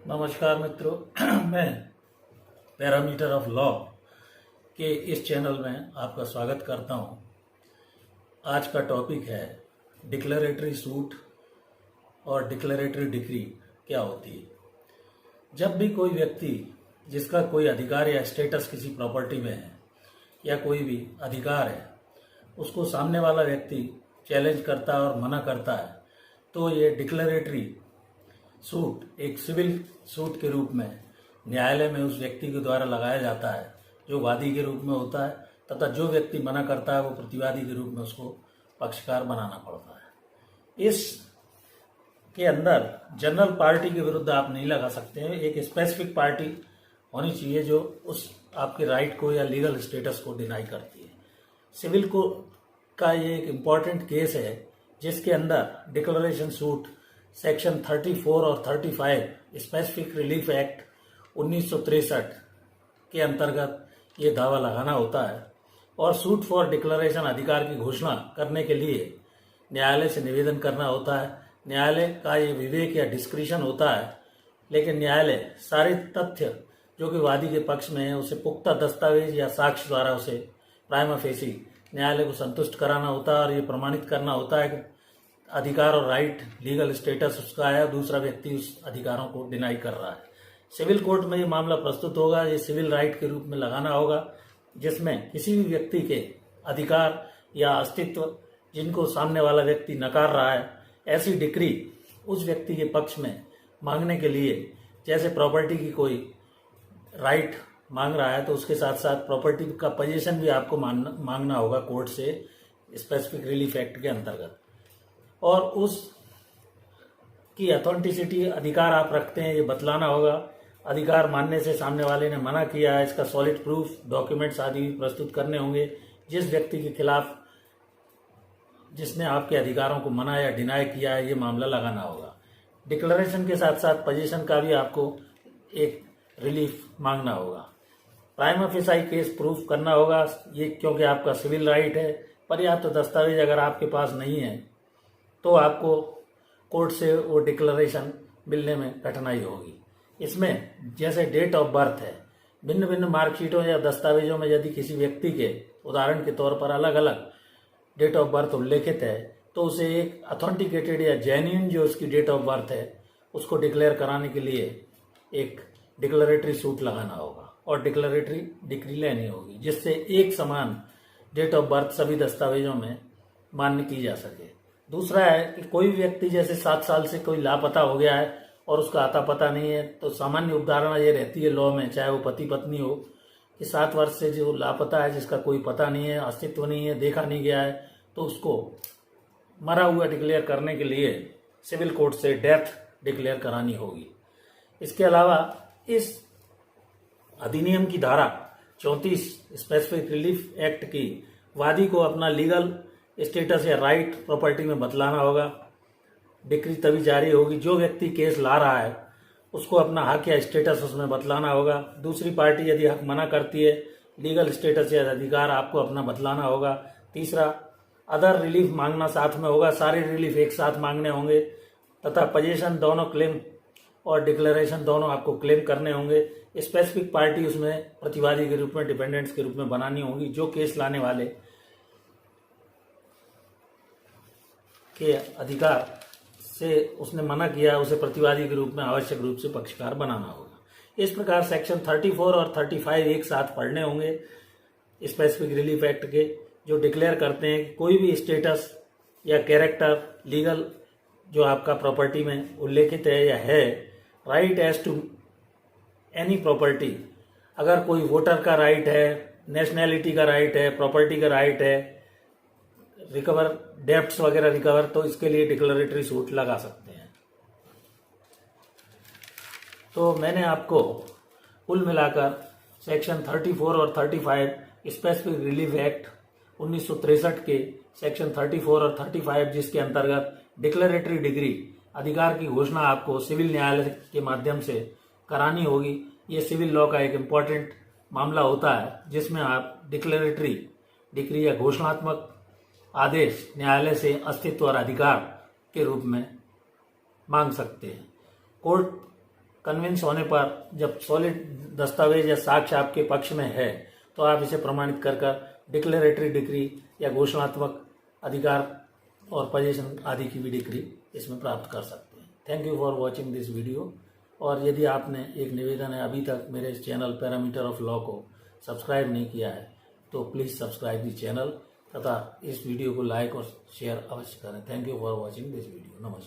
नमस्कार मित्रों, मैं पैरामीटर ऑफ लॉ के इस चैनल में आपका स्वागत करता हूं। आज का टॉपिक है डिक्लेरेटरी सूट और डिक्लेरेटरी डिक्री क्या होती है। जब भी कोई व्यक्ति जिसका कोई अधिकार या स्टेटस किसी प्रॉपर्टी में है या कोई भी अधिकार है, उसको सामने वाला व्यक्ति चैलेंज करता है और मना करता है, तो ये डिक्लेरेटरी सूट एक सिविल सूट के रूप में न्यायालय में उस व्यक्ति के द्वारा लगाया जाता है जो वादी के रूप में होता है, तथा जो व्यक्ति मना करता है वो प्रतिवादी के रूप में उसको पक्षकार बनाना पड़ता है। इस के अंदर जनरल पार्टी के विरुद्ध आप नहीं लगा सकते हैं। एक स्पेसिफिक पार्टी होनी चाहिए जो उस आपके राइट को या लीगल स्टेटस को डिनाई करती है। सिविल को का ये एक इम्पॉर्टेंट केस है जिसके अंदर डिक्लेरेशन सूट सेक्शन 34 और 35 स्पेसिफिक रिलीफ एक्ट 1963 के अंतर्गत ये दावा लगाना होता है और सूट फॉर डिक्लेरेशन अधिकार की घोषणा करने के लिए न्यायालय से निवेदन करना होता है। न्यायालय का ये विवेक या डिस्क्रिशन होता है, लेकिन न्यायालय सारे तथ्य जो कि वादी के पक्ष में है उसे पुख्ता दस्तावेज या साक्ष्य द्वारा उसे प्राइमा फेसी न्यायालय को संतुष्ट कराना होता है और ये प्रमाणित करना होता है कि अधिकार और राइट लीगल स्टेटस उसका है, दूसरा व्यक्ति उस अधिकारों को डिनाई कर रहा है। सिविल कोर्ट में ये मामला प्रस्तुत होगा, ये सिविल राइट के रूप में लगाना होगा, जिसमें किसी भी व्यक्ति के अधिकार या अस्तित्व जिनको सामने वाला व्यक्ति नकार रहा है, ऐसी डिक्री उस व्यक्ति के पक्ष में मांगने के लिए, जैसे प्रॉपर्टी की कोई राइट मांग रहा है तो उसके साथ साथ प्रॉपर्टी का पोजीशन भी आपको मांगना होगा कोर्ट से स्पेसिफिक रिलीफ एक्ट के अंतर्गत, और उस की अथेंटिसिटी अधिकार आप रखते हैं ये बतलाना होगा। अधिकार मानने से सामने वाले ने मना किया है, इसका सॉलिड प्रूफ डॉक्यूमेंट्स आदि भी प्रस्तुत करने होंगे। जिस व्यक्ति के खिलाफ जिसने आपके अधिकारों को मना या डिनाई किया है ये मामला लगाना होगा। डिक्लेरेशन के साथ साथ पोजीशन का भी आपको एक रिलीफ मांगना होगा। प्राइमा फेसाई केस प्रूफ करना होगा, ये क्योंकि आपका सिविल राइट है। पर्याप्त तो दस्तावेज अगर आपके पास नहीं है तो आपको कोर्ट से वो डिक्लेरेशन मिलने में कठिनाई होगी। इसमें जैसे डेट ऑफ बर्थ है, भिन्न भिन्न मार्कशीटों या दस्तावेजों में यदि किसी व्यक्ति के उदाहरण के तौर पर अलग अलग डेट ऑफ बर्थ उल्लेखित है तो उसे एक अथेंटिकेटेड या जेन्युइन जो उसकी डेट ऑफ बर्थ है उसको डिक्लेयर कराने के लिए एक डिक्लेरेटरी सूट लगाना होगा और डिक्लेरेटरी डिक्री लेनी होगी, जिससे एक समान डेट ऑफ बर्थ सभी दस्तावेजों में मान्य की जा सके। दूसरा है कि कोई व्यक्ति जैसे 7 साल से कोई लापता हो गया है और उसका आता पता नहीं है, तो सामान्य उपधारणा ये रहती है लॉ में, चाहे वो पति पत्नी हो, कि 7 वर्ष से जो लापता है, जिसका कोई पता नहीं है, अस्तित्व नहीं है, देखा नहीं गया है, तो उसको मरा हुआ डिक्लेयर करने के लिए सिविल कोर्ट से डेथ डिक्लेयर करानी होगी। इसके अलावा इस अधिनियम की धारा 34 स्पेसिफिक रिलीफ एक्ट की वादी को अपना लीगल स्टेटस या राइट प्रॉपर्टी में बतलाना होगा। डिक्री तभी जारी होगी जो व्यक्ति केस ला रहा है उसको अपना हक या स्टेटस उसमें बतलाना होगा। दूसरी पार्टी यदि हक मना करती है, लीगल स्टेटस या अधिकार आपको अपना बतलाना होगा। तीसरा, अदर रिलीफ मांगना साथ में होगा, सारे रिलीफ एक साथ मांगने होंगे, तथा पोजीशन दोनों क्लेम और डिक्लेरेशन दोनों आपको क्लेम करने होंगे। स्पेसिफिक पार्टी उसमें प्रतिवादी के रूप में, डिपेंडेंट्स के रूप में बनानी होगी। जो केस लाने वाले के अधिकार से उसने मना किया उसे प्रतिवादी के रूप में आवश्यक रूप से पक्षकार बनाना होगा। इस प्रकार सेक्शन 34 और 35 एक साथ पढ़ने होंगे स्पेसिफिक रिलीफ एक्ट के, जो डिक्लेयर करते हैं कि कोई भी स्टेटस या कैरेक्टर लीगल जो आपका प्रॉपर्टी में उल्लेखित है या है, right as to any property, अगर कोई वोटर का राइट है, नेशनैलिटी का राइट है, प्रॉपर्टी का राइट है, रिकवर डेप्ट्स वगैरह रिकवर, तो इसके लिए डिक्लेरेटरी सूट लगा सकते हैं। तो मैंने आपको कुल मिलाकर सेक्शन 34 और 35 स्पेसिफिक रिलीफ एक्ट 1963 के सेक्शन 34 और 35 जिसके अंतर्गत डिक्लेरेटरी डिग्री अधिकार की घोषणा आपको सिविल न्यायालय के माध्यम से करानी होगी। ये सिविल लॉ का एक इम्पॉर्टेंट मामला होता है जिसमें आप डिक्लेरेटरी डिग्री या घोषणात्मक आदेश न्यायालय से अस्तित्व और अधिकार के रूप में मांग सकते हैं। कोर्ट कन्विंस होने पर जब सॉलिड दस्तावेज या साक्ष्य आपके पक्ष में है तो आप इसे प्रमाणित कर डिक्लेरेटरी डिग्री या घोषणात्मक अधिकार और पोजीशन आदि की भी डिग्री इसमें प्राप्त कर सकते हैं। Thank you for watching this video. और यदि आपने, एक निवेदन है, अभी तक मेरे इस चैनल पैरामीटर ऑफ लॉ को सब्सक्राइब नहीं किया है तो प्लीज़ सब्सक्राइब दी चैनल तथा इस वीडियो को लाइक और शेयर अवश्य करें। Thank you for watching this video. नमस्कार।